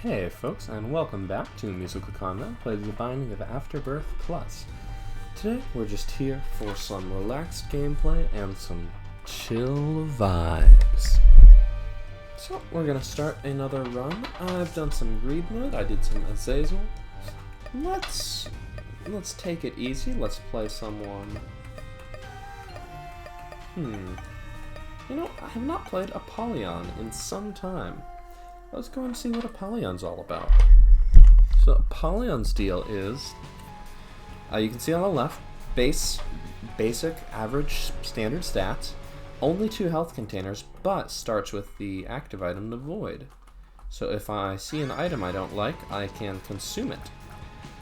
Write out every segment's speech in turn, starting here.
Hey folks, and welcome back to MusicalConman, play the Binding of Afterbirth Plus. Today we're just here for some relaxed gameplay and some chill vibes. So we're gonna start another run. I've done some greed mode, I did some Azazel. Let's take it easy, let's play someone. You know, I have not played Apollonian in some time. Let's go and see what Apollonion's all about. So Apollonion's deal is, you can see on the left, basic, average, standard stats, only 2 health containers, but starts with the active item, the Void. So if I see an item I don't like, I can consume it.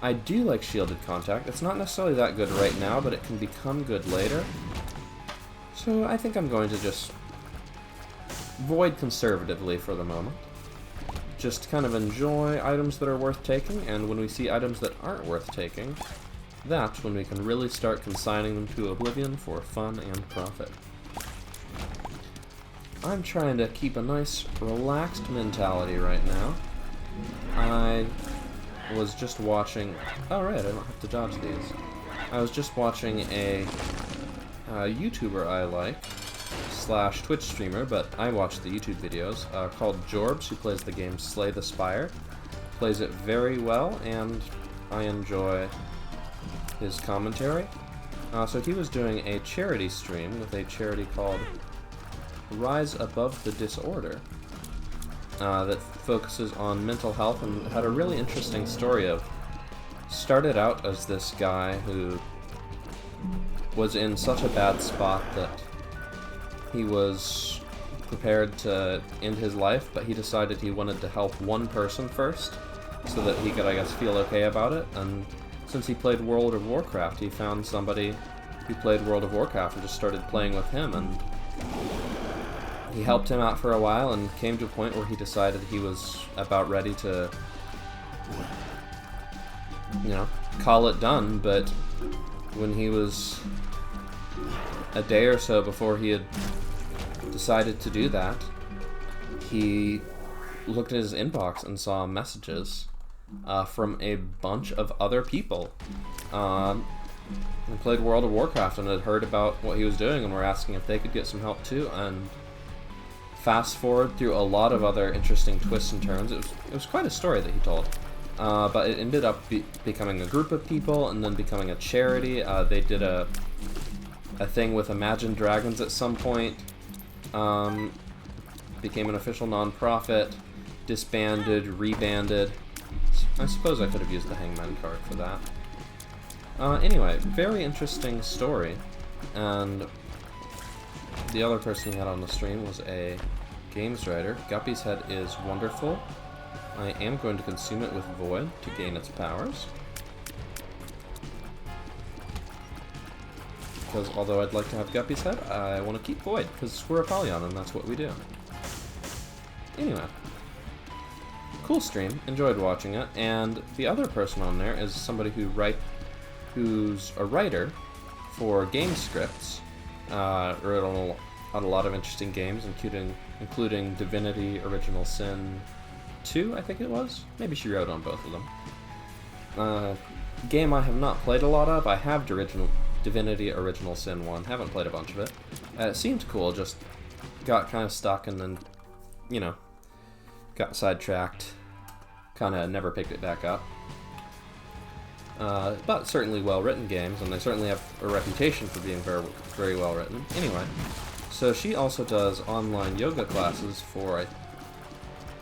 I do like shielded contact. It's not necessarily that good right now, but it can become good later. So I think I'm going to just Void conservatively for the moment. Just kind of enjoy items that are worth taking, and when we see items that aren't worth taking, that's when we can really start consigning them to oblivion for fun and profit. I'm trying to keep a nice, relaxed mentality right now. I was just watching... Oh right, I don't have to dodge these. I was just watching a YouTuber I like, / Twitch streamer, but I watch the YouTube videos, called Jorbs, who plays the game Slay the Spire. Plays it very well, and I enjoy his commentary. So he was doing a charity stream with a charity called Rise Above the Disorder, that focuses on mental health, and had a really interesting story of, started out as this guy who was in such a bad spot that he was prepared to end his life, but he decided he wanted to help one person first, so that he could, I guess, feel okay about it. And since he played World of Warcraft, he found somebody who played World of Warcraft and just started playing with him, and he helped him out for a while and came to a point where he decided he was about ready to, you know, call it done. But when he was a day or so before he had decided to do that, he looked at his inbox and saw messages from a bunch of other people who played World of Warcraft and had heard about what he was doing and were asking if they could get some help too. And fast forward through a lot of other interesting twists and turns, it was quite a story that he told. But it ended up becoming a group of people and then becoming a charity. They did a thing with Imagine Dragons at some point, became an official non-profit, disbanded, rebanded. I suppose I could have used the Hangman card for that. Anyway, very interesting story, and the other person he had on the stream was a games writer. Guppy's Head is wonderful. I am going to consume it with Void to gain its powers, because although I'd like to have Guppy's Head, I want to keep Void, because we're Apollonian and that's what we do. Anyway, cool stream, enjoyed watching it, and the other person on there is somebody who's a writer for game scripts, wrote on a lot of interesting games, including Divinity Original Sin 2, I think it was? Maybe she wrote on both of them. Game I have not played a lot of. I have Divinity Original Sin 1, haven't played a bunch of it. It seemed cool, just got kind of stuck and then, you know, got sidetracked. Kind of never picked it back up. But certainly well-written games, and they certainly have a reputation for being very, very well-written. Anyway, so she also does online yoga classes for,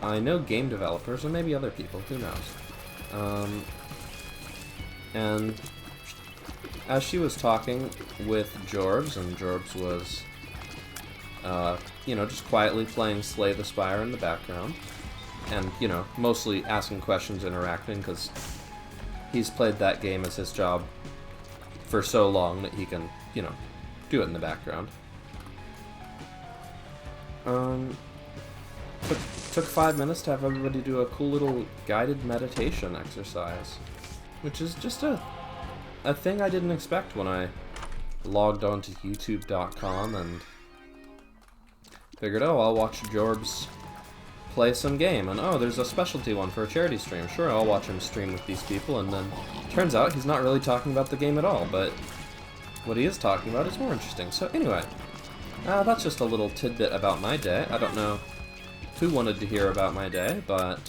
I know, game developers, or maybe other people, who knows. And as she was talking with Jorbs, and Jorbs was, you know, just quietly playing Slay the Spire in the background, and, you know, mostly asking questions, interacting, because he's played that game as his job for so long that he can, you know, do it in the background. Took 5 minutes to have everybody do a cool little guided meditation exercise, which is just a thing I didn't expect when I logged on to youtube.com and figured, oh, I'll watch Jorbs play some game, and oh, there's a specialty one for a charity stream. Sure, I'll watch him stream with these people, and then turns out he's not really talking about the game at all, but what he is talking about is more interesting. So anyway, that's just a little tidbit about my day. I don't know who wanted to hear about my day, but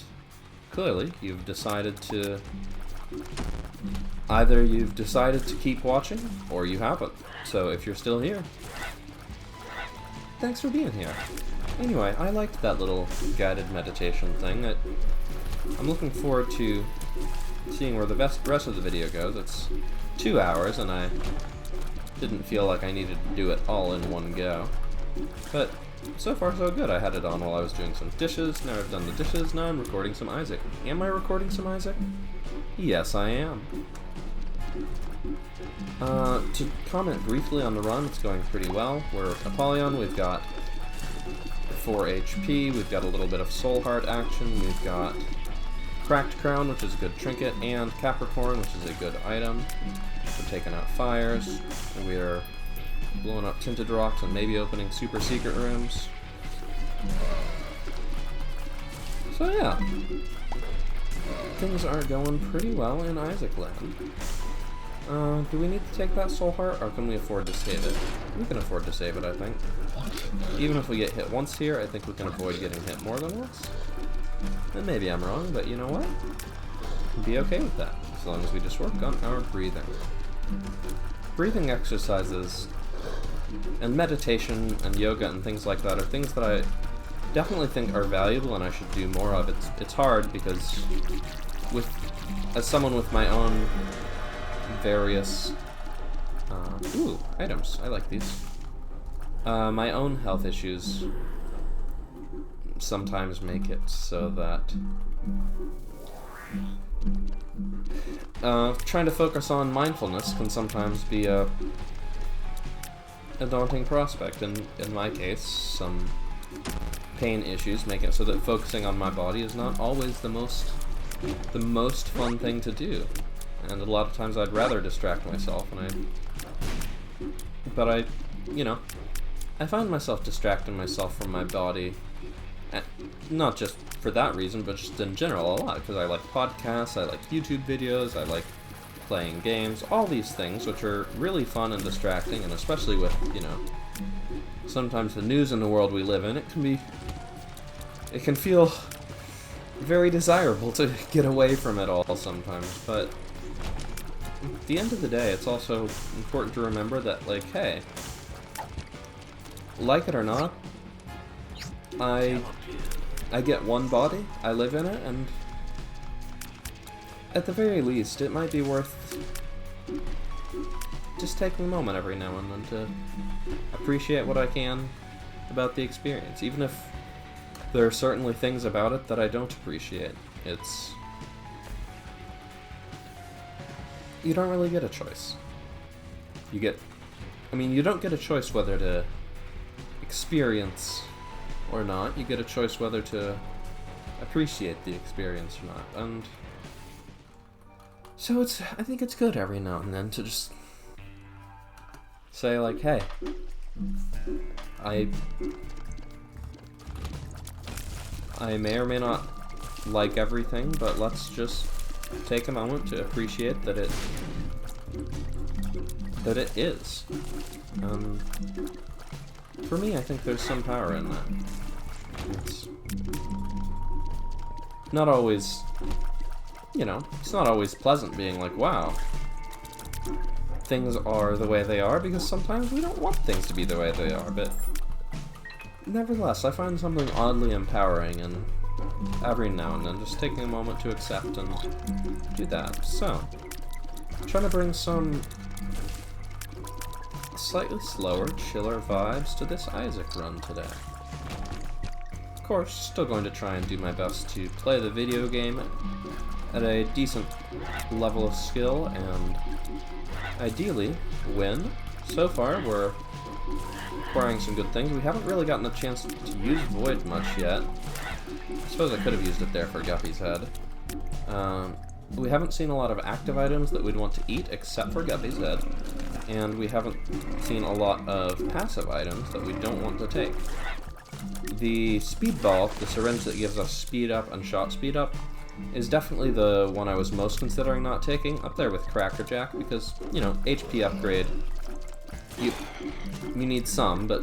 clearly you've decided to... Either you've decided to keep watching, or you haven't. So if you're still here, thanks for being here. Anyway, I liked that little guided meditation thing. I'm looking forward to seeing where the rest of the video goes. It's 2 hours, and I didn't feel like I needed to do it all in one go. But so far so good. I had it on while I was doing some dishes. Now I've done the dishes, now I'm recording some Isaac. Am I recording some Isaac? Yes, I am. To comment briefly on the run, it's going pretty well. We're Apollonian, we've got 4 HP, we've got a little bit of soul heart action, we've got Cracked Crown, which is a good trinket, and Capricorn, which is a good item. We're taking out fires, we're blowing up tinted rocks, and maybe opening super secret rooms. So yeah, things are going pretty well in Isaac Land. Do we need to take that soul heart, or can we afford to save it? We can afford to save it, I think. Even if we get hit once here, I think we can avoid getting hit more than once. And maybe I'm wrong, but you know what? I'd be okay with that, as long as we just work on our breathing. Breathing exercises and meditation and yoga and things like that are things that I definitely think are valuable and I should do more of. It's hard because as someone with my own various items, I like these. My own health issues sometimes make it so that trying to focus on mindfulness can sometimes be a daunting prospect. And in my case, some pain issues make it so that focusing on my body is not always the most fun thing to do. And a lot of times I'd rather distract myself, but I find myself distracting myself from my body, not just for that reason, but just in general a lot, because I like podcasts, I like YouTube videos, I like playing games, all these things which are really fun and distracting, and especially with, sometimes the news in the world we live in, it can feel very desirable to get away from it all sometimes, but at the end of the day, it's also important to remember that, hey, like it or not, I get one body, I live in it, and at the very least, it might be worth just taking a moment every now and then to appreciate what I can about the experience, even if there are certainly things about it that I don't appreciate. You don't really get a choice. You don't get a choice whether to experience or not. You get a choice whether to appreciate the experience or not. And so I think it's good every now and then to just say, hey, I may or may not like everything, but let's just take a moment to appreciate that it is. For me, I think there's some power in that. It's not always, it's not always pleasant being wow, things are the way they are, because sometimes we don't want things to be the way they are, but nevertheless, I find something oddly empowering, and every now and then just taking a moment to accept and do that. So, trying to bring some slightly slower, chiller vibes to this Isaac run today. Of course, still going to try and do my best to play the video game at a decent level of skill and ideally win. So far, we're acquiring some good things. We haven't really gotten a chance to use Void much yet. I suppose I could have used it there for Guppy's head. We haven't seen a lot of active items that we'd want to eat except for Guppy's head, and we haven't seen a lot of passive items that we don't want to take. the speedball, the syringe that gives us speed up and shot speed up, is definitely the one I was most considering not taking, up there with Crackerjack, because, you know, HP upgrade, you need some, but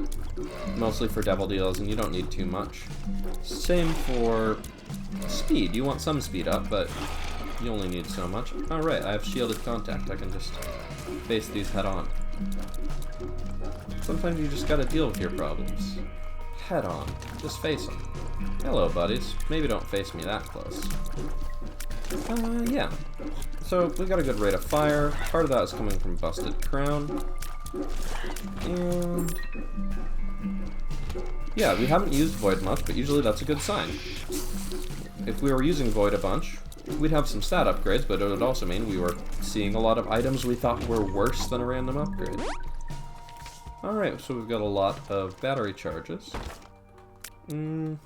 mostly for Devil Deals, and you don't need too much. Same for speed. You want some speed up, but you only need so much. Alright, I have shielded contact. I can just face these head on. Sometimes you just gotta deal with your problems. Head on. Just face them. Hello, buddies. Maybe don't face me that close. Yeah. So, we got a good rate of fire. Part of that is coming from Busted Crown. And yeah, we haven't used Void much, but usually that's a good sign. If we were using Void a bunch, we'd have some stat upgrades, but it would also mean we were seeing a lot of items we thought were worse than a random upgrade. Alright, so we've got a lot of battery charges. I'm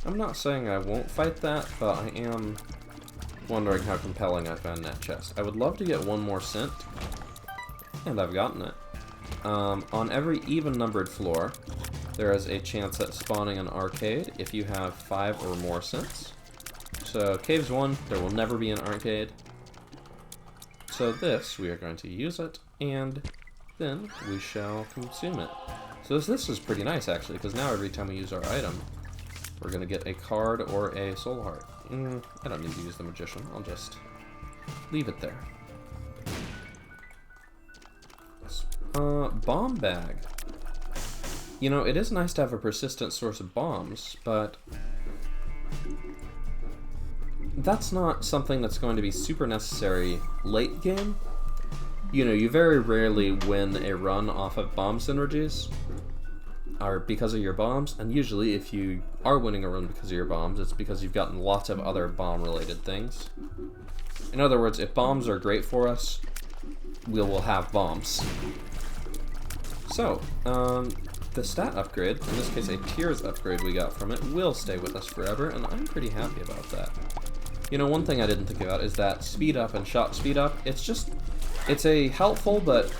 not saying I won't fight that, but I am wondering how compelling I found that chest. I would love to get one more cent, and I've gotten it. On every even-numbered floor, there is a chance at spawning an arcade if you have 5 or more cents. So, Caves 1, there will never be an arcade. So this, we are going to use it, and then we shall consume it. So this is pretty nice, actually, because now every time we use our item, we're going to get a card or a soul heart. I don't need to use the Magician, I'll just leave it there. Bomb bag. You know, it is nice to have a persistent source of bombs, but that's not something that's going to be super necessary late game. You know, you very rarely win a run off of bomb synergies, or because of your bombs, and usually if you are winning a run because of your bombs, it's because you've gotten lots of other bomb-related things. In other words, if bombs are great for us, we will have bombs. So, the stat upgrade, in this case a tears upgrade we got from it, will stay with us forever, and I'm pretty happy about that. You know, one thing I didn't think about is that speed up and shot speed up, it's a helpful but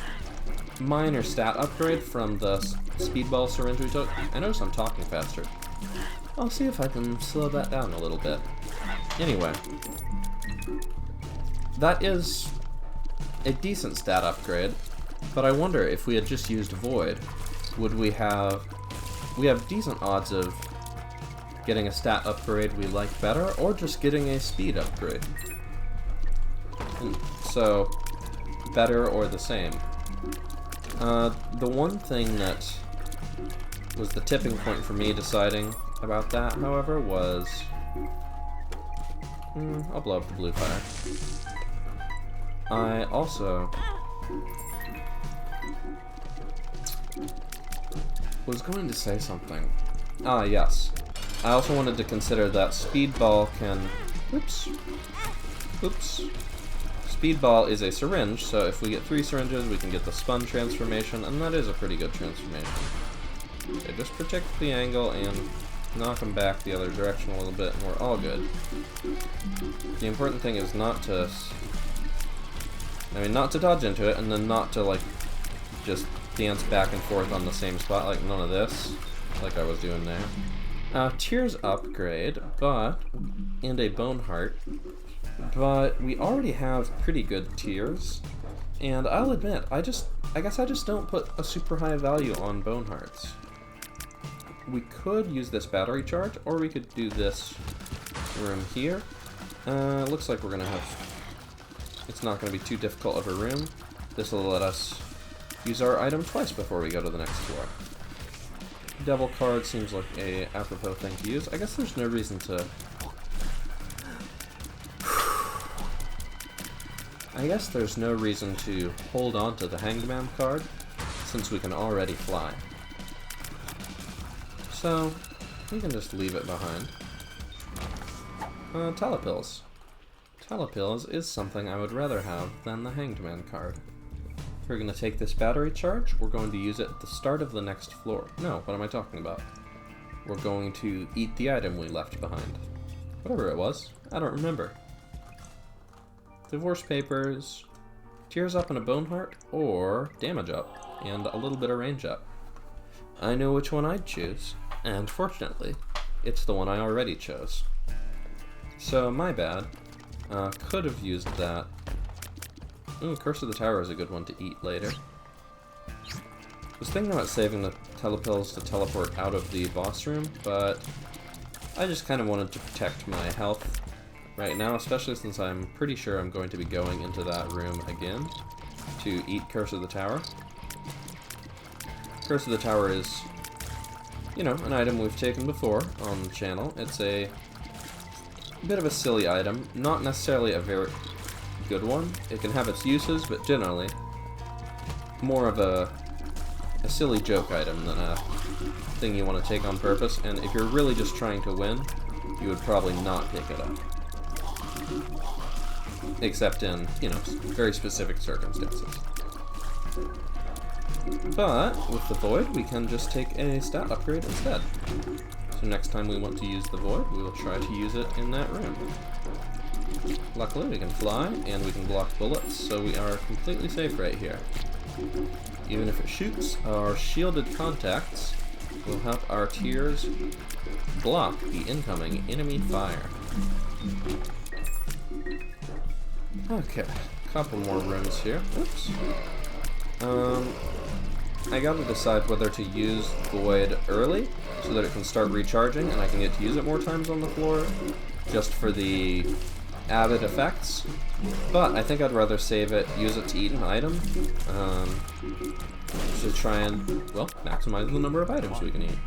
minor stat upgrade from the speedball syringe we took. I notice I'm talking faster. I'll see if I can slow that down a little bit. Anyway, that is a decent stat upgrade, but I wonder if we had just used Void, would we have decent odds of getting a stat upgrade we like better, or just getting a speed upgrade. So, better or the same. The one thing that was the tipping point for me deciding about that, however, was... I'll blow up the blue fire. I also was going to say something. Ah, yes. I also wanted to consider that Speedball can... Oops. Speedball is a syringe, so if we get 3 syringes, we can get the spun transformation, and that is a pretty good transformation. Okay, just protect the angle and knock him back the other direction a little bit, and we're all good. The important thing is not to... not to dodge into it, and then not to, like, just dance back and forth on the same spot, like none of this, like I was doing there. Tears upgrade, and a bone heart, but we already have pretty good tears, and I'll admit, I guess I just don't put a super high value on bone hearts. We could use this battery charge, or we could do this room here. Looks like we're gonna have... It's not gonna be too difficult of a room. This will let us use our item twice before we go to the next floor. Devil card seems like a apropos thing to use. I guess there's no reason to... hold on to the Hanged Man card, since we can already fly. So, we can just leave it behind. Telepills. Telepills is something I would rather have than the Hanged Man card. We're going to take this battery charge, we're going to use it at the start of the next floor. No, what am I talking about? We're going to eat the item we left behind. Whatever it was, I don't remember. Divorce papers, tears up and a bone heart, or damage up, and a little bit of range up. I know which one I'd choose, And fortunately, it's the one I already chose. So, my bad. Could have used that. Ooh, Curse of the Tower is a good one to eat later. I was thinking about saving the telepills to teleport out of the boss room, but I just kind of wanted to protect my health right now, especially since I'm pretty sure I'm going to be going into that room again to eat Curse of the Tower. Curse of the Tower is, you know, an item we've taken before on the channel. It's a bit of a silly item, not necessarily a very good one. It can have its uses, but generally more of a silly joke item than a thing you want to take on purpose, and if you're really just trying to win, you would probably not pick it up. Except in, you know, very specific circumstances. But with the Void, we can just take a stat upgrade instead. So next time we want to use the Void, we will try to use it in that room. Luckily, we can fly, and we can block bullets, so we are completely safe right here. Even if it shoots, our shielded contacts will help our tiers block the incoming enemy fire. Okay, couple more rooms here. Oops. I gotta decide whether to use Void early, so that it can start recharging and I can get to use it more times on the floor, just for the added effects. But I think I'd rather save it, use it to eat an item, to try and, well, maximize the number of items we can eat.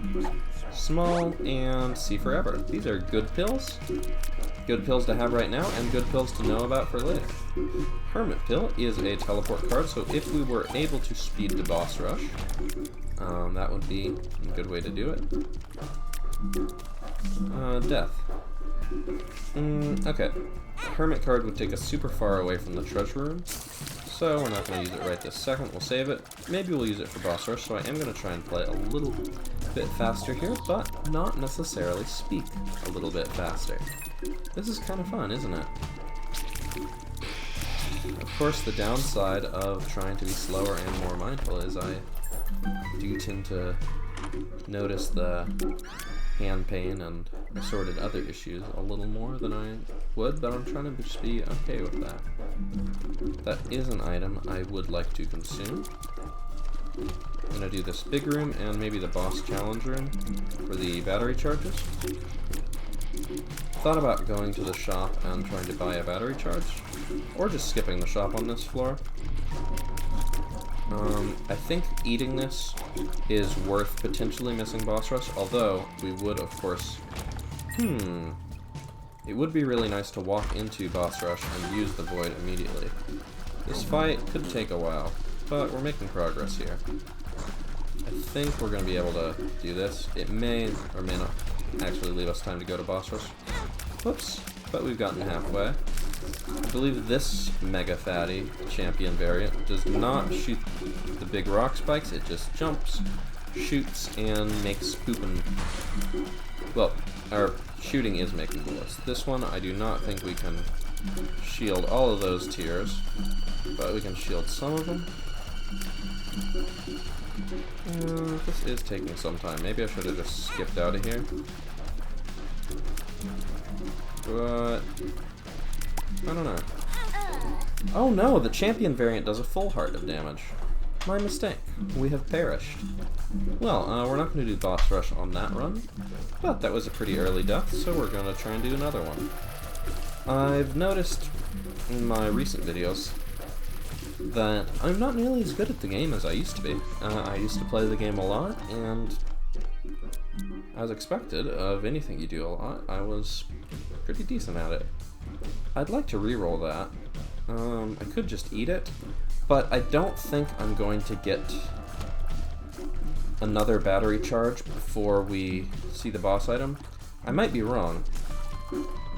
Small and see forever. These are good pills. Good pills to have right now, and good pills to know about for later. Hermit Pill is a teleport card, so if we were able to speed the boss rush, that would be a good way to do it. Death. Okay. Hermit card would take us super far away from the treasure room, so we're not going to use it right this second. We'll save it. Maybe we'll use it for boss rush, so I am going to try and play a little bit faster here, but not necessarily speak a little bit faster. This is kind of fun, isn't it? Of course, the downside of trying to be slower and more mindful is I do tend to notice the hand pain and assorted other issues a little more than I would, but I'm trying to just be okay with that. That is an item I would like to consume. I'm going to do this big room and maybe the boss challenge room for the battery charges. Thought about going to the shop and trying to buy a battery charge, or just skipping the shop on this floor. I think eating this is worth potentially missing boss rush, although we would, of course... It would be really nice to walk into boss rush and use the Void immediately. This fight could take a while, but we're making progress here. I think we're going to be able to do this. It may or may not actually leave us time to go to boss rush. Whoops, but we've gotten halfway. I believe this Mega Fatty champion variant does not shoot the big rock spikes, it just jumps, shoots, and makes poopin'. Well, our shooting is making bullets. This one, I do not think we can shield all of those tiers, but we can shield some of them. This is taking some time. Maybe I should have just skipped out of here. But I don't know. Oh no, the champion variant does a full heart of damage. My mistake. We have perished. Well, we're not going to do boss rush on that run, but that was a pretty early death, so we're going to try and do another one. I've noticed in my recent videos that I'm not nearly as good at the game as I used to be. I used to play the game a lot, and as expected of anything you do a lot, I was pretty decent at it. I'd like to re-roll that. I could just eat it, but I don't think I'm going to get another battery charge before we see the boss item. I might be wrong,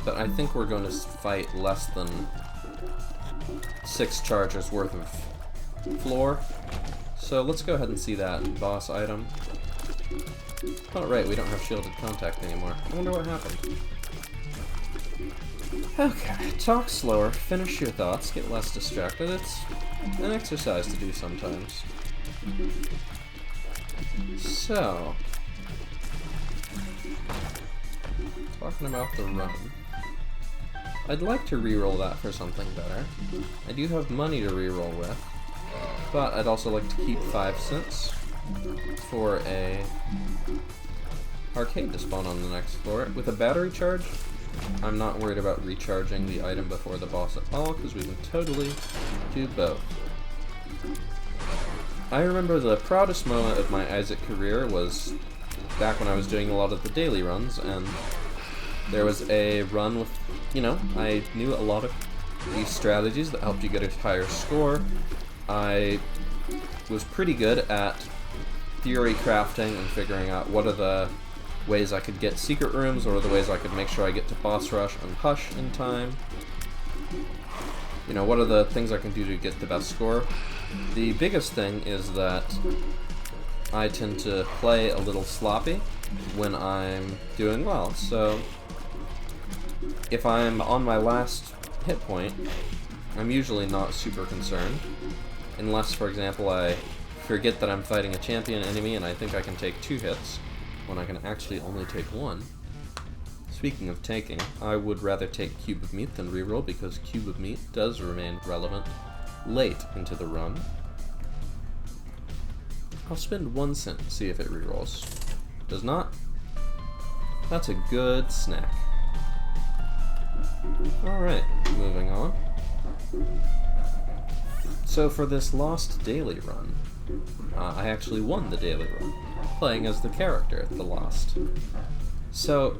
but I think we're going to fight less than 6 charges worth of floor. So let's go ahead and see that boss item. Oh right, we don't have shielded contact anymore. I wonder what happened. Okay, talk slower, finish your thoughts, get less distracted. It's an exercise to do sometimes. So, talking about the run. I'd like to reroll that for something better. I do have money to reroll with, but I'd also like to keep 5 cents for a arcade to spawn on the next floor. With a battery charge, I'm not worried about recharging the item before the boss at all, because we can totally do both. I remember the proudest moment of my Isaac career was back when I was doing a lot of the daily runs, and there was a run with, I knew a lot of these strategies that helped you get a higher score. I was pretty good at theory crafting and figuring out what are the ways I could get secret rooms, or the ways I could make sure I get to boss rush and hush in time. What are the things I can do to get the best score? The biggest thing is that I tend to play a little sloppy when I'm doing well, so if I'm on my last hit point, I'm usually not super concerned, unless, for example, I forget that I'm fighting a champion enemy and I think I can take 2 hits, when I can actually only take 1. Speaking of taking, I would rather take Cube of Meat than reroll, because Cube of Meat does remain relevant late into the run. I'll spend 1 cent to see if it rerolls. Does not? That's a good snack. Alright, moving on. So for this Lost daily run, I actually won the daily run, playing as the character, the Lost. So,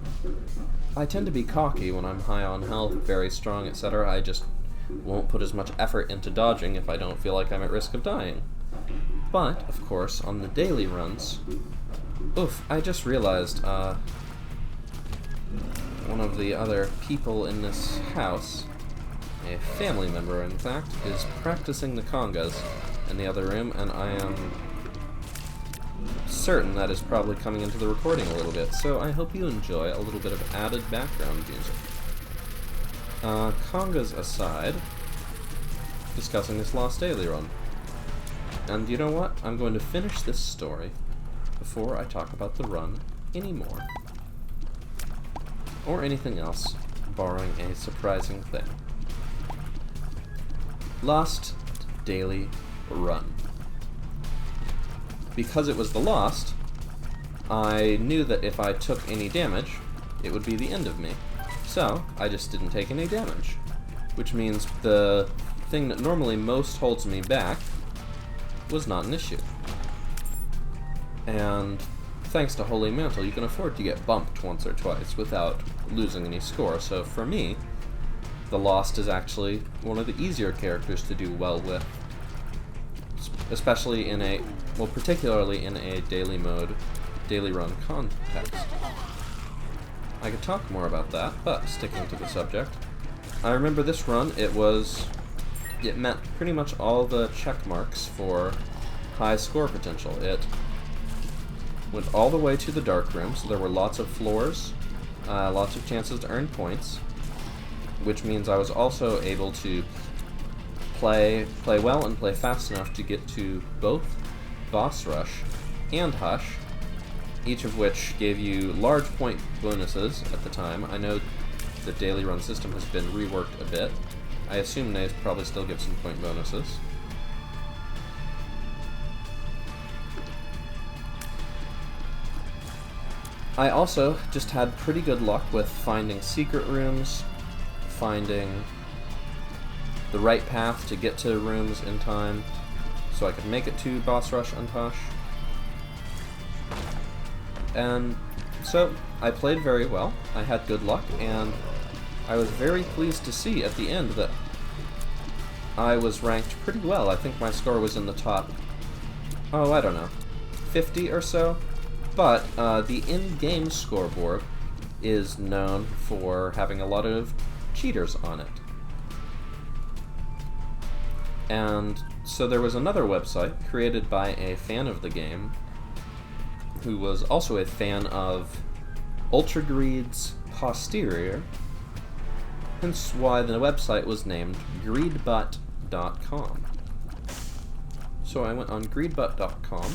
I tend to be cocky when I'm high on health, very strong, etc. I just won't put as much effort into dodging if I don't feel like I'm at risk of dying. But, of course, on the daily runs... Oof, I just realized, one of the other people in this house, a family member in fact, is practicing the congas in the other room, and I am certain that is probably coming into the recording a little bit, so I hope you enjoy a little bit of added background music. Congas aside, discussing this Lost Daily run. And you know what? I'm going to finish this story before I talk about the run anymore. Or anything else, barring a surprising thing. Lost Daily Run. Because it was the Lost, I knew that if I took any damage, it would be the end of me. So, I just didn't take any damage. Which means the thing that normally most holds me back was not an issue. And thanks to Holy Mantle, you can afford to get bumped once or twice without losing any score. So for me, the Lost is actually one of the easier characters to do well with. Especially in a, well, particularly in a daily mode, daily run context. I could talk more about that, but sticking to the subject. I remember this run, it met pretty much all the check marks for high score potential. It went all the way to the dark room, so there were lots of floors, lots of chances to earn points, which means I was also able to play well and play fast enough to get to both Boss Rush and Hush, each of which gave you large point bonuses at the time. I know the daily run system has been reworked a bit. I assume they probably still give some point bonuses. I also just had pretty good luck with finding secret rooms, finding the right path to get to rooms in time, so I could make it to Boss Rush and Hush. And so, I played very well, I had good luck, and I was very pleased to see at the end that I was ranked pretty well. I think my score was in the top, I don't know, 50 or so, but the in-game scoreboard is known for having a lot of cheaters on it. And so there was another website created by a fan of the game who was also a fan of Ultra Greed's Posterior, hence why the website was named greedbutt.com. So I went on greedbutt.com,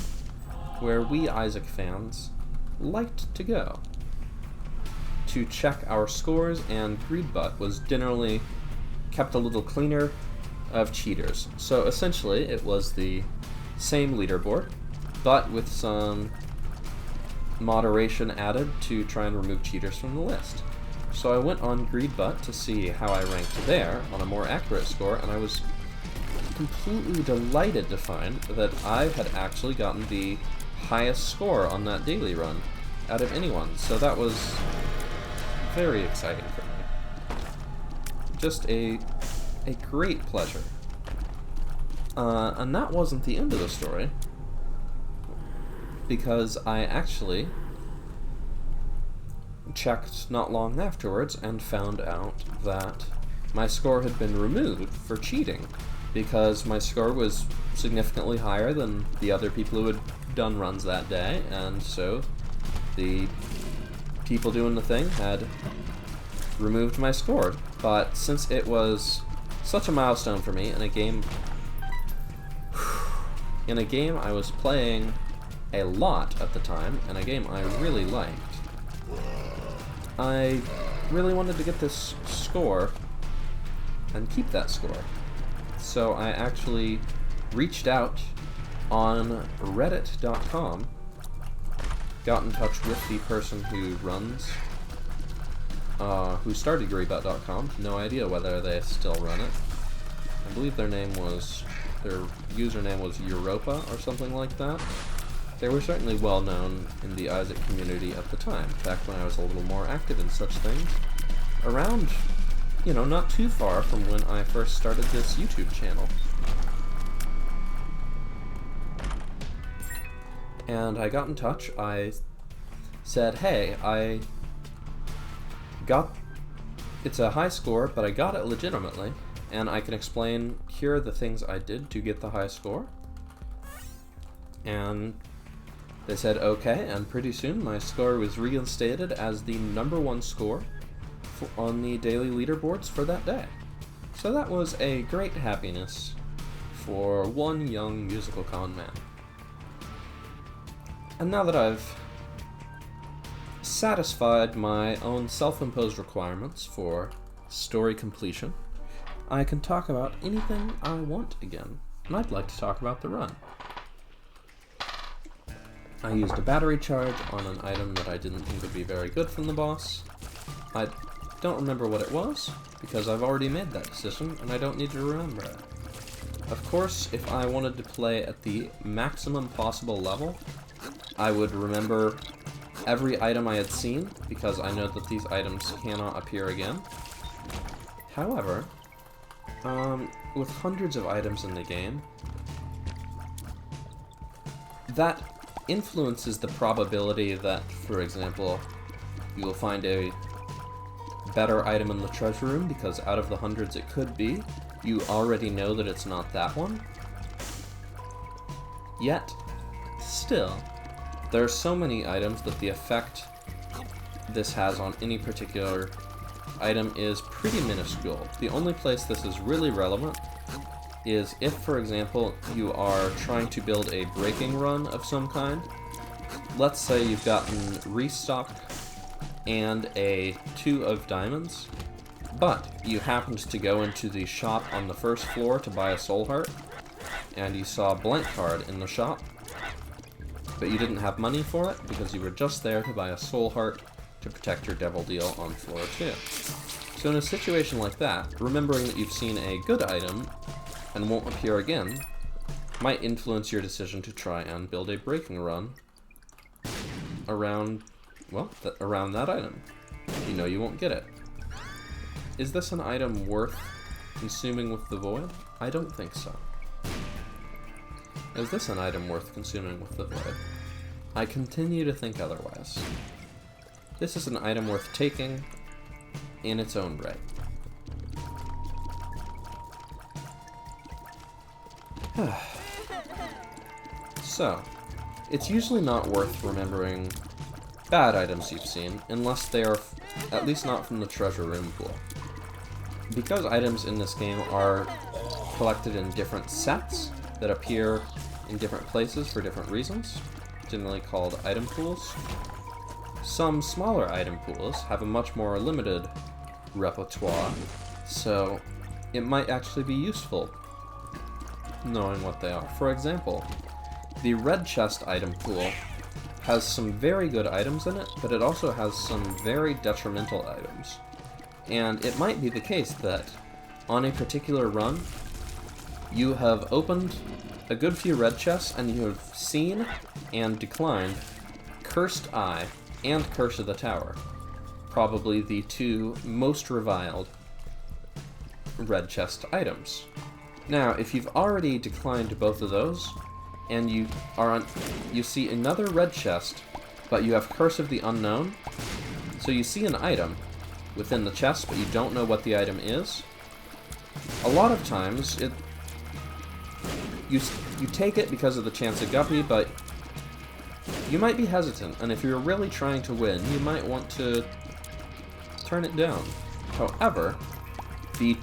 where we Isaac fans liked to go to check our scores, and Greedbutt was generally kept a little cleaner of cheaters. So essentially, it was the same leaderboard, but with some moderation added to try and remove cheaters from the list. So I went on Greedbutt to see how I ranked there on a more accurate score, and I was completely delighted to find that I had actually gotten the highest score on that daily run out of anyone. So that was very exciting for me. Just a great pleasure. And that wasn't the end of the story, because I actually checked not long afterwards and found out that my score had been removed for cheating, because my score was significantly higher than the other people who had done runs that day, and so the people doing the thing had removed my score. But since it was such a milestone for me in a game I was playing a lot at the time, and a game I really liked, I really wanted to get this score and keep that score. So I actually reached out on reddit.com, got in touch with the person who runs, who started Greedbutt.com. No idea whether they still run it. I believe their username was Europa or something like that. They were certainly well known in the Isaac community at the time, back when I was a little more active in such things. Around, not too far from when I first started this YouTube channel. And I got in touch. I said, hey, it's a high score, but I got it legitimately, and I can explain, here are the things I did to get the high score. And they said okay, and pretty soon my score was reinstated as the #1 score on the daily leaderboards for that day. So that was a great happiness for one young MusicalConman. And now that I've satisfied my own self-imposed requirements for story completion, I can talk about anything I want again, and I'd like to talk about the run. I used a battery charge on an item that I didn't think would be very good from the boss. I don't remember what it was, because I've already made that decision, and I don't need to remember it. Of course, if I wanted to play at the maximum possible level, I would remember every item I had seen, because I know that these items cannot appear again. However, with hundreds of items in the game, that influences the probability that, for example, you will find a better item in the treasure room, because out of the hundreds it could be, you already know that it's not that one. Yet, still, there are so many items that the effect this has on any particular item is pretty minuscule. The only place this is really relevant is if, for example, you are trying to build a breaking run of some kind. Let's say you've gotten restock and a 2 of diamonds, but you happened to go into the shop on the first floor to buy a soul heart, and you saw a blank card in the shop, but you didn't have money for it because you were just there to buy a soul heart to protect your devil deal on floor 2. So in a situation like that, remembering that you've seen a good item and won't appear again might influence your decision to try and build a breaking run around, well, around that item. You know you won't get it. Is this an item worth consuming with the void? I don't think so. Is this an item worth consuming with the void? I continue to think otherwise. This is an item worth taking in its own right. So, it's usually not worth remembering bad items you've seen, unless they are at least not from the treasure room pool. Because items in this game are collected in different sets that appear in different places for different reasons, generally called item pools. Some smaller item pools have a much more limited repertoire, so it might actually be useful knowing what they are. For example, the red chest item pool has some very good items in it, but it also has some very detrimental items. And it might be the case that on a particular run, you have opened a good few red chests and you have seen and declined Cursed Eye and Curse of the Tower. Probably the two most reviled red chest items. Now, if you've already declined both of those, and you see another red chest, but you have Curse of the Unknown, so you see an item within the chest, but you don't know what the item is, a lot of times you take it because of the chance of guppy, but you might be hesitant, and if you're really trying to win, you might want to turn it down. However, the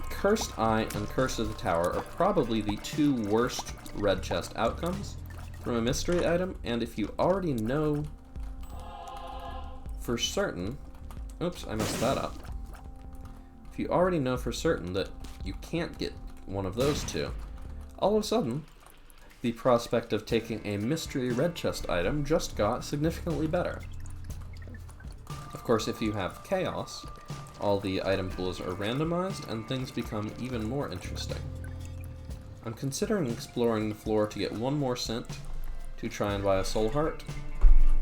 Cursed Eye and Curse of the Tower are probably the two worst red chest outcomes from a mystery item, and if you already know for certain... Oops, I messed that up. If you already know for certain that you can't get one of those two, all of a sudden, the prospect of taking a mystery red chest item just got significantly better. Of course, if you have Chaos, all the item pools are randomized, and things become even more interesting. I'm considering exploring the floor to get one more cent to try and buy a soul heart,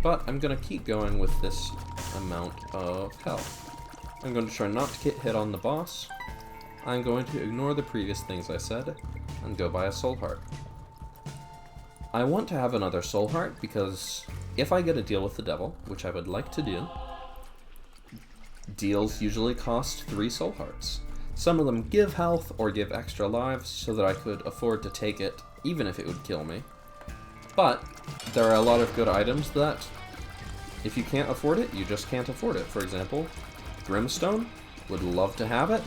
but I'm going to keep going with this amount of health. I'm going to try not to get hit on the boss. I'm going to ignore the previous things I said and go buy a soul heart. I want to have another soul heart because if I get a deal with the devil, which I would like to do, deals usually cost 3 soul hearts. Some of them give health or give extra lives so that I could afford to take it even if it would kill me. But there are a lot of good items that if you can't afford it, you just can't afford it. For example, Grimstone, would love to have it,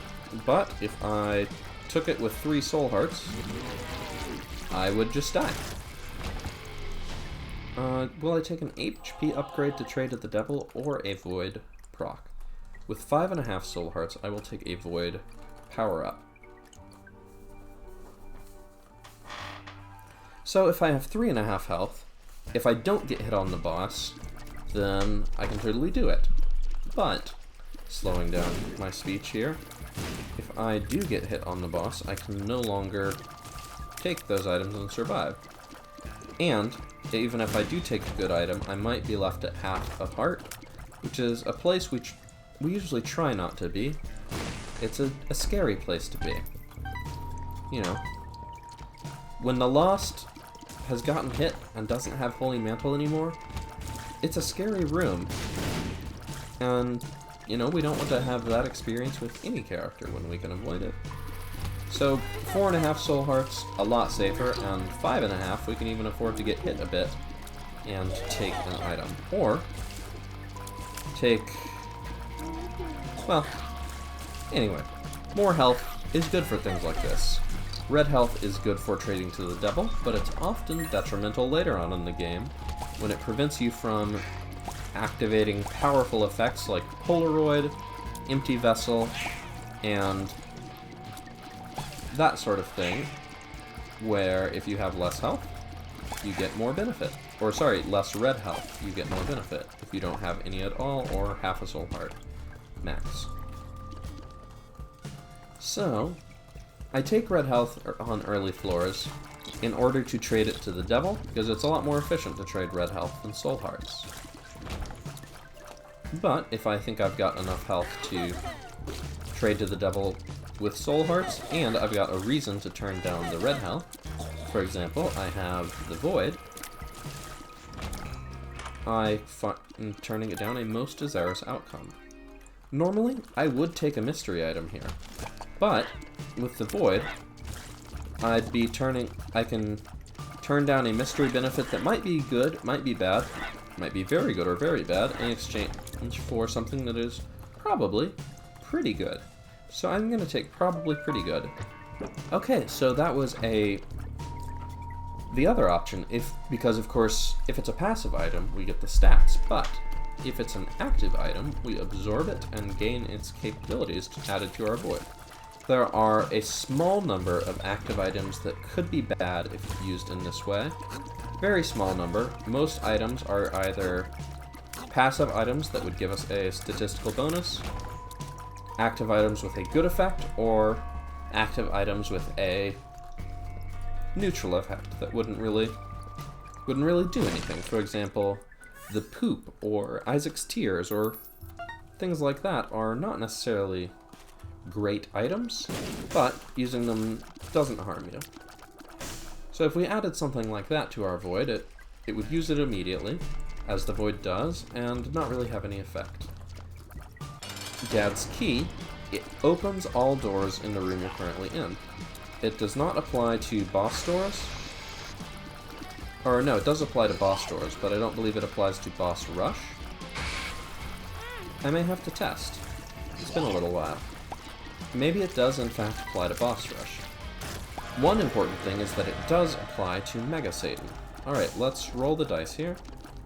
but if I took it with 3 soul hearts, I would just die. Will I take an HP upgrade to trade at the devil or a void proc? With 5.5 soul hearts, I will take a void power-up. So if I have 3.5 health, if I don't get hit on the boss, then I can totally do it. But, slowing down my speech here, if I do get hit on the boss, I can no longer take those items and survive. And, even if I do take a good item, I might be left at half a heart, which is a place which we usually try not to be. It's a scary place to be. You know, when the Lost has gotten hit and doesn't have Holy Mantle anymore, it's a scary room. And, you know, we don't want to have that experience with any character when we can avoid it. So, 4.5 soul hearts, a lot safer, and 5.5 we can even afford to get hit a bit and take an item. Or, take... well, anyway, more health is good for things like this. Red health is good for trading to the devil, but it's often detrimental later on in the game when it prevents you from activating powerful effects like Polaroid, Empty Vessel, and that sort of thing, where if you have less health, you get more benefit. Or sorry, less red health, you get more benefit if you don't have any at all or half a soul heart max. So, I take red health on early floors in order to trade it to the devil, because it's a lot more efficient to trade red health than soul hearts. But if I think I've got enough health to trade to the devil with soul hearts, and I've got a reason to turn down the red health, for example, I have the void, I find turning it down a most desirous outcome. Normally, I would take a mystery item here, but with the void, I can turn down a mystery benefit that might be good, might be bad, might be very good or very bad, in exchange for something that is probably pretty good. So I'm going to take probably pretty good. Okay, so that was the other option, because of course, if it's a passive item, we get the stats, but If it's an active item, we absorb it and gain its capabilities added to our void. There are a small number of active items that could be bad if used in this way. Very small number. Most items are either passive items that would give us a statistical bonus, active items with a good effect, or active items with a neutral effect that wouldn't really do anything. For example, the poop or Isaac's tears or things like that are not necessarily great items, but using them doesn't harm you. So if we added something like that to our void, it would use it immediately, as the void does, and not really have any effect. Dad's key, it opens all doors in the room you're currently in. It does not apply to boss doors. Or no, it does apply to boss doors, but I don't believe it applies to boss rush. I may have to test. It's been a little while. Maybe it does in fact apply to boss rush. One important thing is that it does apply to Mega Satan. Alright, let's roll the dice here.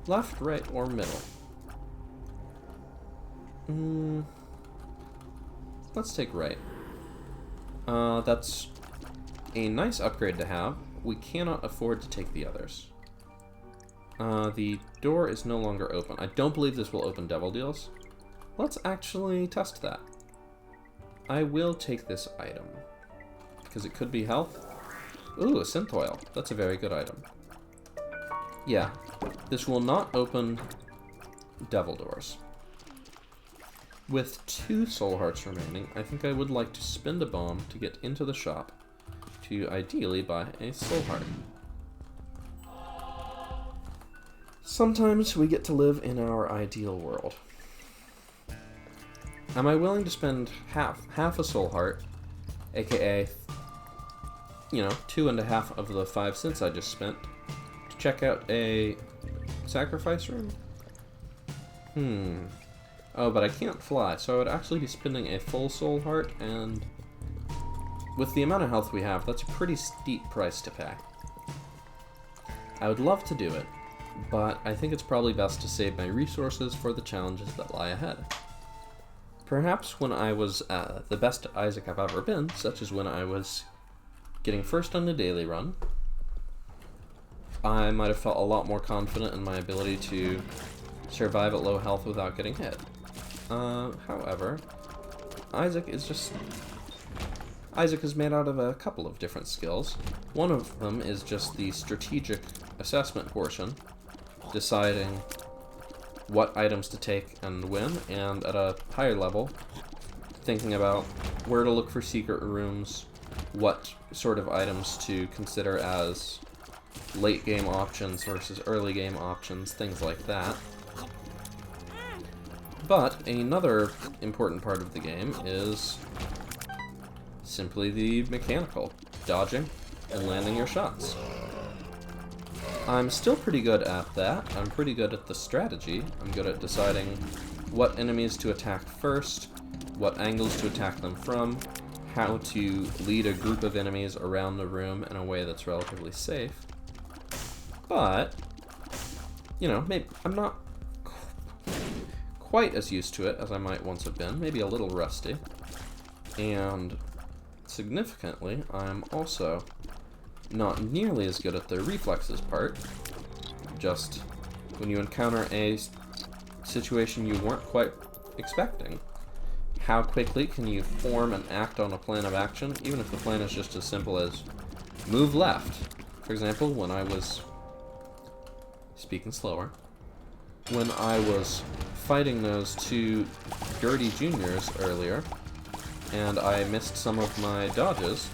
Left, right, or middle? Let's take right. That's a nice upgrade to have. We cannot afford to take the others. The door is no longer open. I don't believe this will open Devil Deals. Let's actually test that. I will take this item, because it could be health. Ooh, a synth oil. That's a very good item. Yeah, this will not open Devil Doors. With 2 soul hearts remaining, I think I would like to spend a bomb to get into the shop to ideally buy a soul heart. Sometimes we get to live in our ideal world. Am I willing to spend half a soul heart, aka, 2.5 of the 5 cents I just spent, to check out a sacrifice room? Oh, but I can't fly, so I would actually be spending a full soul heart, and with the amount of health we have, that's a pretty steep price to pay. I would love to do it, but I think it's probably best to save my resources for the challenges that lie ahead. Perhaps when I was the best Isaac I've ever been, such as when I was getting first on the daily run, I might have felt a lot more confident in my ability to survive at low health without getting hit. However, Isaac is made out of a couple of different skills. One of them is just the strategic assessment portion, deciding what items to take and when, and at a higher level, thinking about where to look for secret rooms, what sort of items to consider as late game options versus early game options, things like that. But another important part of the game is simply the mechanical, dodging and landing your shots. I'm still pretty good at that. I'm pretty good at the strategy. I'm good at deciding what enemies to attack first, what angles to attack them from, how to lead a group of enemies around the room in a way that's relatively safe. But, maybe I'm not quite as used to it as I might once have been, maybe a little rusty. And significantly, I'm also not nearly as good at the reflexes part. Just when you encounter a situation you weren't quite expecting, how quickly can you form and act on a plan of action, even if the plan is just as simple as move left. For example, when I was speaking slower, when I was fighting those 2 Gertie Juniors earlier, and I missed some of my dodges.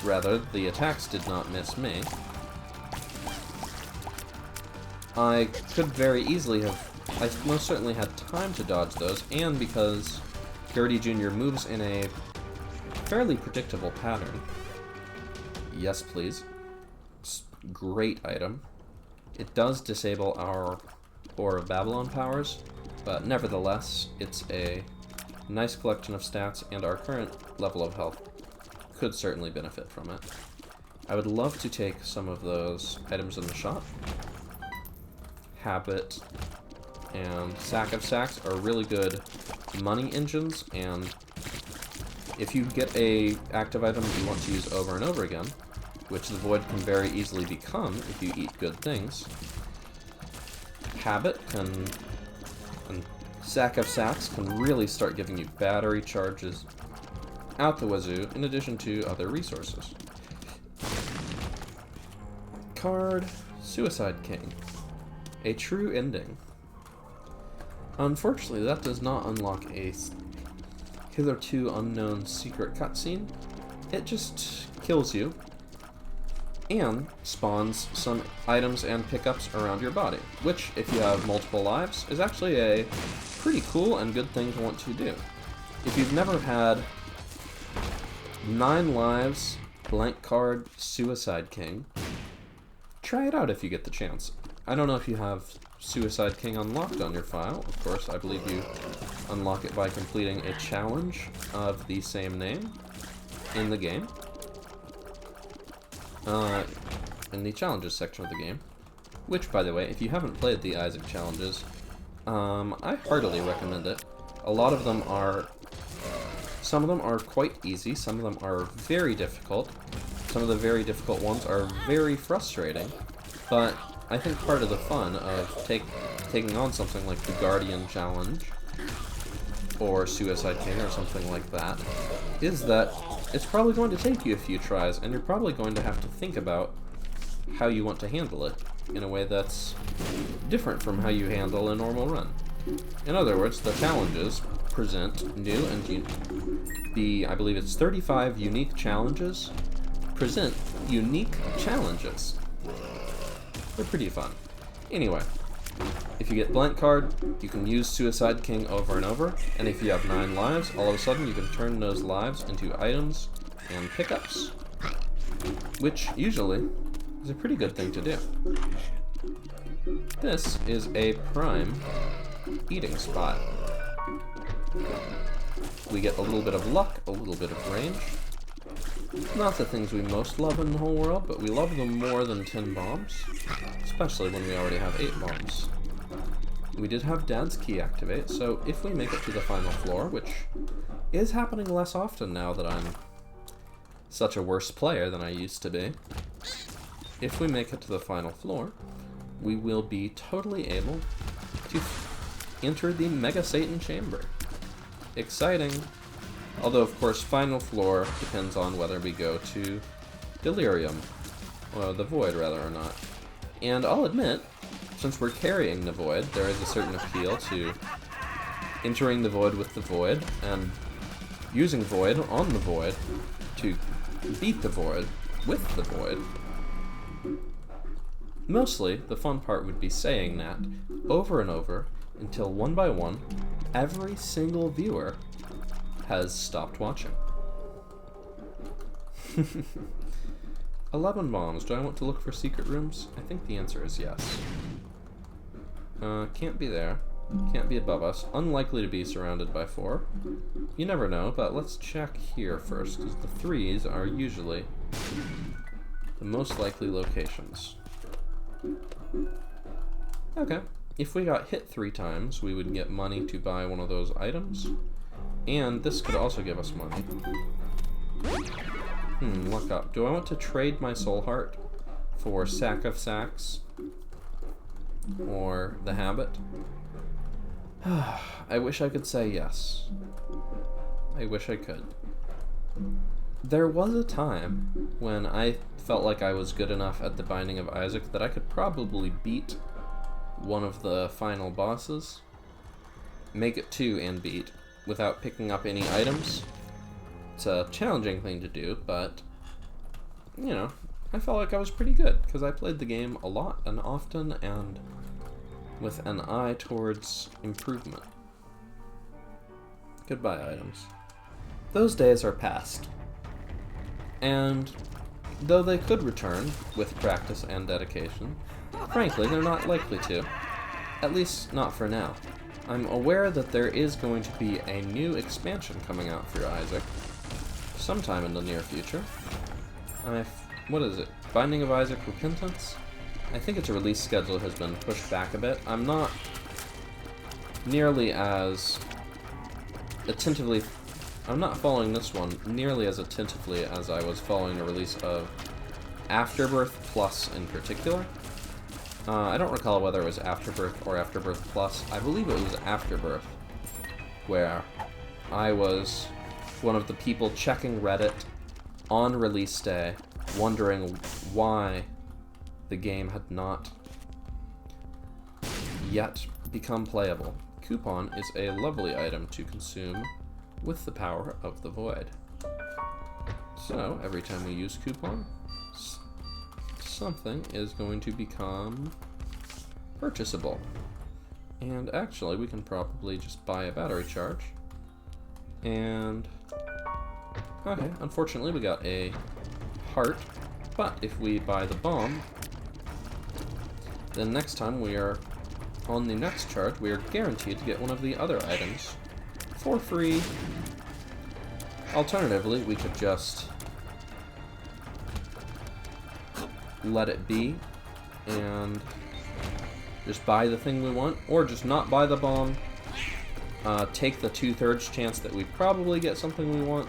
Rather, the attacks did not miss me. I could very easily have... I most certainly had time to dodge those, and because Gertie Jr. moves in a fairly predictable pattern. Yes, please. Great item. It does disable our Ore of Babylon powers, but nevertheless, it's a nice collection of stats, and our current level of health could certainly benefit from it. I would love to take some of those items in the shop, Habit, and Sack of Sacks are really good money engines, and if you get a active item you want to use over and over again, which the Void can very easily become if you eat good things, Habit and Sack of Sacks can really start giving you battery charges out the wazoo, in addition to other resources. Card Suicide King. A true ending. Unfortunately, that does not unlock a hitherto unknown secret cutscene. It just kills you and spawns some items and pickups around your body, which, if you have multiple lives, is actually a pretty cool and good thing to want to do. If you've never had 9 lives, blank card, Suicide King, try it out if you get the chance. I don't know if you have Suicide King unlocked on your file. Of course, I believe you unlock it by completing a challenge of the same name in the game. In the challenges section of the game. Which, by the way, if you haven't played the Isaac challenges, I heartily recommend it. A lot of them are... Some of them are quite easy, some of them are very difficult. Some of the very difficult ones are very frustrating, but I think part of the fun of taking on something like the Guardian Challenge, or Suicide King, or something like that, is that it's probably going to take you a few tries, and you're probably going to have to think about how you want to handle it in a way that's different from how you handle a normal run. In other words, the challenges present new and I believe it's 35 unique challenges, present unique challenges. They're pretty fun. Anyway, if you get blank card, you can use Suicide King over and over, and if you have 9 lives, all of a sudden you can turn those lives into items and pickups, which usually is a pretty good thing to do. This is a prime eating spot. We get a little bit of luck, a little bit of range. Not the things we most love in the whole world, but we love them more than 10 bombs, especially when we already have 8 bombs. We did have Dad's Key activate, so if we make it to the final floor, which is happening less often now that I'm such a worse player than I used to be, if we make it to the final floor, we will be totally able to enter the Mega Satan Chamber. Exciting! Although, of course, final floor depends on whether we go to Delirium, or the Void, rather, or not. And I'll admit, since we're carrying the Void, there is a certain appeal to entering the Void with the Void, and using Void on the Void to beat the Void with the Void. Mostly, the fun part would be saying that over and over until one by one, every single viewer has stopped watching. 11 bombs. Do I want to look for secret rooms? I think the answer is yes. Can't be there. Can't be above us. Unlikely to be surrounded by 4. You never know, but let's check here first, because the 3s are usually the most likely locations. Okay. If we got hit 3 times, we would get money to buy one of those items. And this could also give us money. Look up. Do I want to trade my soul heart for Sack of Sacks? Or the Habit? I wish I could say yes. I wish I could. There was a time when I felt like I was good enough at the Binding of Isaac that I could probably beat one of the final bosses, make it 2 and beat, without picking up any items. It's a challenging thing to do, but, you know, I felt like I was pretty good, because I played the game a lot and often, and with an eye towards improvement. Goodbye, items. Those days are past. And though they could return with practice and dedication, frankly, they're not likely to. At least, not for now. I'm aware that there is going to be a new expansion coming out for Isaac sometime in the near future. What is it? Binding of Isaac Repentance? I think its release schedule has been pushed back a bit. I'm not nearly as attentively... I'm not following this one nearly as attentively as I was following the release of Afterbirth Plus in particular. I don't recall whether it was Afterbirth or Afterbirth Plus. I believe it was Afterbirth, where I was one of the people checking Reddit on release day, wondering why the game had not yet become playable. Coupon is a lovely item to consume with the power of the void. So, every time we use coupon, something is going to become purchasable. And actually, we can probably just buy a battery charge. And... okay, unfortunately we got a heart, but if we buy the bomb, then next time we are on the next charge, we are guaranteed to get one of the other items for free. Alternatively, we could just let it be and just buy the thing we want, or just not buy the bomb, take the 2/3 chance that we probably get something we want.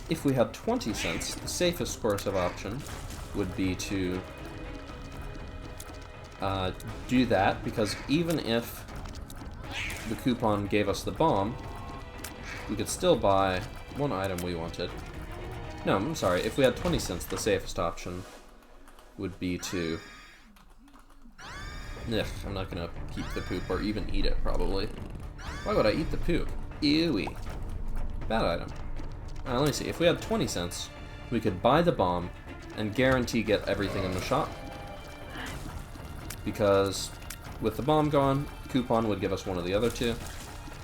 If we had 20 cents, the safest course of option would be to do that, because even if the coupon gave us the bomb, we could still buy one item we wanted. No, I'm sorry, if we had 20 cents, the safest option would be to... ugh, I'm not gonna keep the poop or even eat it, probably. Why would I eat the poop? Ewy. Bad item. Let me see, if we had 20 cents, we could buy the bomb and guarantee get everything in the shop. Because with the bomb gone, coupon would give us one of the other two.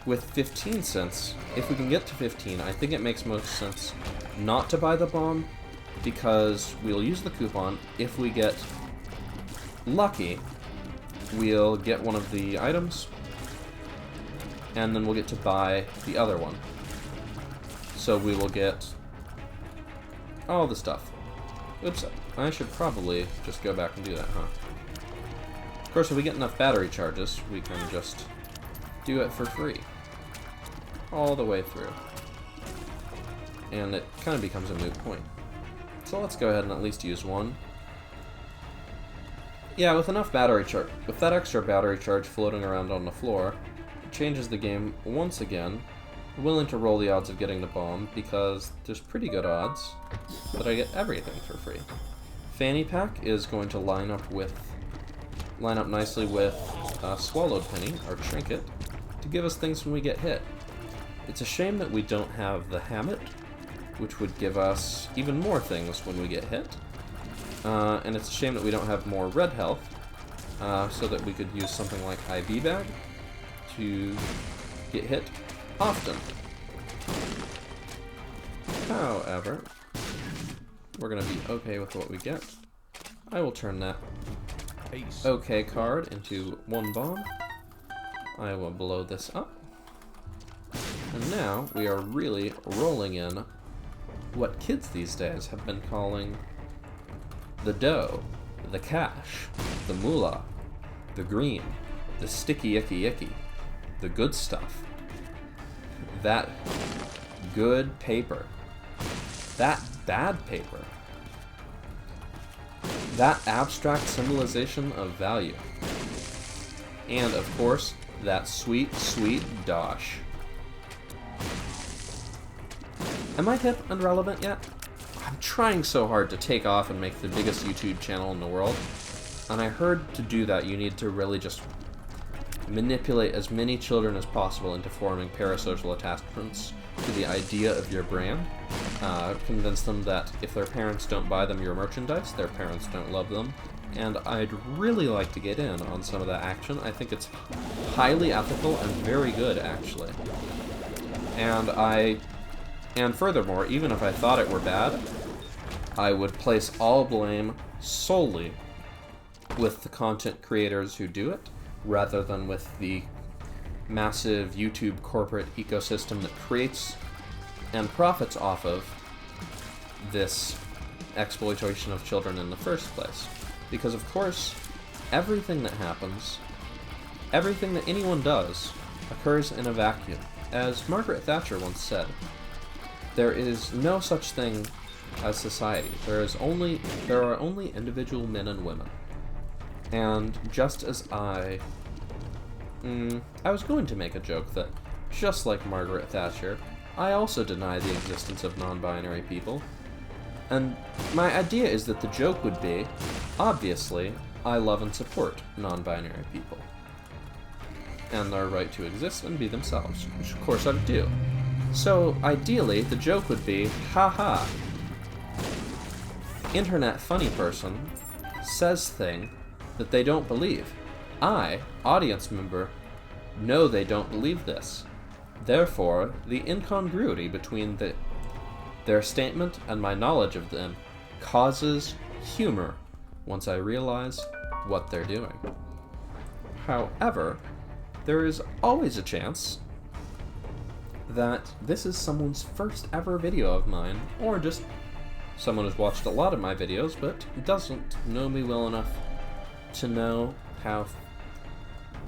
With 15 cents, if we can get to 15, I think it makes most sense not to buy the bomb, because we'll use the coupon. If we get lucky, we'll get one of the items, and then we'll get to buy the other one. So we will get all the stuff. Oops, I should probably just go back and do that, huh? Of course, if we get enough battery charges, we can just do it for free. All the way through. And it kind of becomes a moot point. So let's go ahead and at least use one. Yeah, with enough battery charge, with that extra battery charge floating around on the floor, it changes the game once again. I'm willing to roll the odds of getting the bomb, because there's pretty good odds that I get everything for free. Fanny Pack is going to line up nicely with Swallowed Penny, our trinket, to give us things when we get hit. It's a shame that we don't have the Hammet, which would give us even more things when we get hit. And it's a shame that we don't have more red health, so that we could use something like IV Bag to get hit often. However, we're going to be okay with what we get. I will turn that okay card into one bomb. I will blow this up. And now we are really rolling in what kids these days have been calling the dough, the cash, the moolah, the green, the sticky icky icky, the good stuff, that good paper, that bad paper, that abstract symbolization of value, and of course, that sweet, sweet dosh. Am I hip and relevant yet? I'm trying so hard to take off and make the biggest YouTube channel in the world, and I heard to do that you need to really just manipulate as many children as possible into forming parasocial attachments to the idea of your brand. Convince them that if their parents don't buy them your merchandise, their parents don't love them, and I'd really like to get in on some of that action. I think it's highly ethical and very good, actually. And furthermore, even if I thought it were bad, I would place all blame solely with the content creators who do it, rather than with the massive YouTube corporate ecosystem that creates and profits off of this exploitation of children in the first place. Because of course, everything that happens, everything that anyone does occurs in a vacuum. As Margaret Thatcher once said, there is no such thing as society. There are only individual men and women. And just as I was going to make a joke that, just like Margaret Thatcher, I also deny the existence of non-binary people. And my idea is that the joke would be, obviously, I love and support non-binary people. And their right to exist and be themselves, which of course I do. So, ideally, the joke would be, haha, internet funny person says thing that they don't believe. I, audience member, know they don't believe this. Therefore, the incongruity between their statement and my knowledge of them causes humor once I realize what they're doing. However, there is always a chance that this is someone's first ever video of mine, or just someone who's watched a lot of my videos but doesn't know me well enough to know how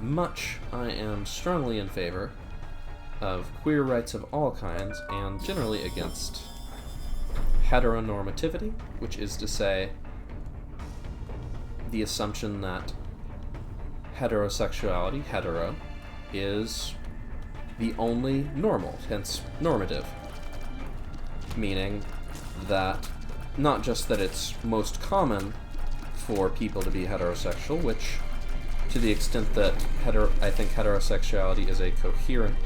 much I am strongly in favor of queer rights of all kinds, and generally against heteronormativity, which is to say, the assumption that heterosexuality, hetero, is the only normal, hence normative. Meaning that, not just that it's most common for people to be heterosexual, which, to the extent that I think heterosexuality is a coherent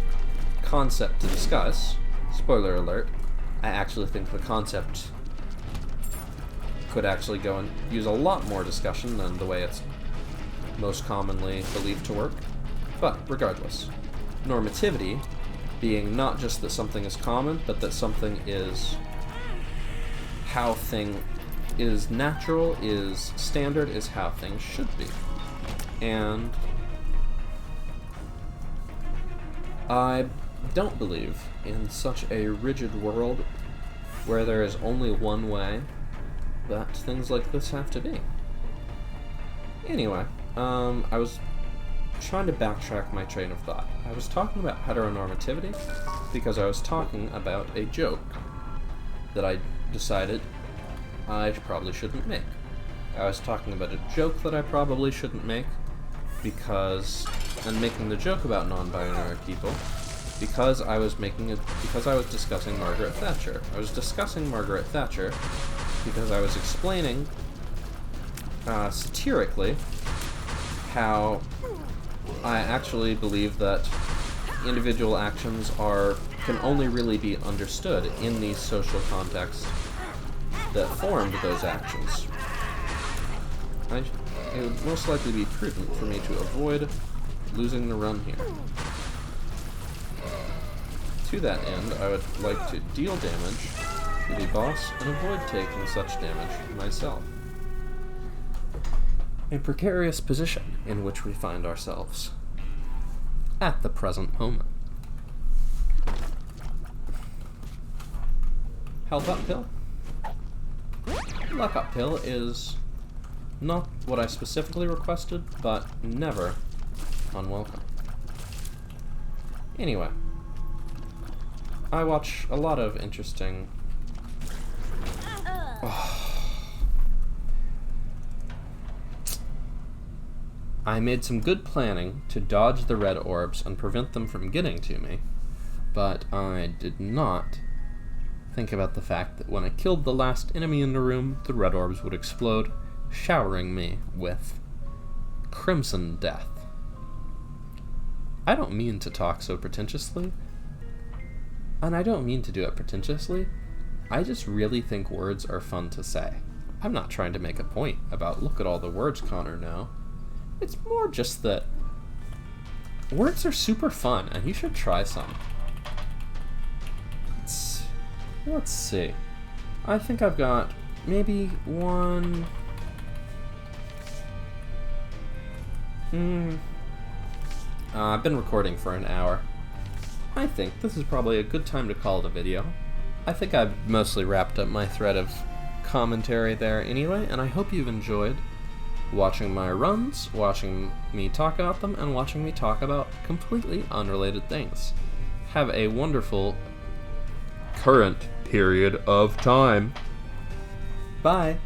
concept to discuss, spoiler alert, I actually think the concept could actually go and use a lot more discussion than the way it's most commonly believed to work. But regardless, normativity being not just that something is common, but that something is how thing is natural, is standard, is how things should be. And I don't believe in such a rigid world where there is only one way that things like this have to be. Anyway, I was trying to backtrack my train of thought. I was talking about heteronormativity because I was talking about a joke that I decided I probably shouldn't make. I was talking about a joke that I probably shouldn't make because, and making the joke about non-binary people, because I was discussing Margaret Thatcher. I was discussing Margaret Thatcher because I was explaining satirically how I actually believe that individual actions can only really be understood in these social contexts that formed those actions. It would most likely be prudent for me to avoid losing the run here. To that end, I would like to deal damage to the boss and avoid taking such damage myself. A precarious position in which we find ourselves at the present moment. Health uphill? Luck uphill is not what I specifically requested, but never unwelcome. Anyway, I watch a lot of interesting... I made some good planning to dodge the red orbs and prevent them from getting to me, but I did not think about the fact that when I killed the last enemy in the room, the red orbs would explode, showering me with crimson death. I don't mean to talk so pretentiously, and I don't mean to do it pretentiously. I just really think words are fun to say. I'm not trying to make a point about look at all the words Connor know. It's more just that words are super fun, and you should try some. Let's see. I think I've got maybe one... I've been recording for an hour. I think this is probably a good time to call it a video. I think I've mostly wrapped up my thread of commentary there anyway, and I hope you've enjoyed. watching my runs, watching me talk about them, and watching me talk about completely unrelated things. Have a wonderful current period of time. Bye.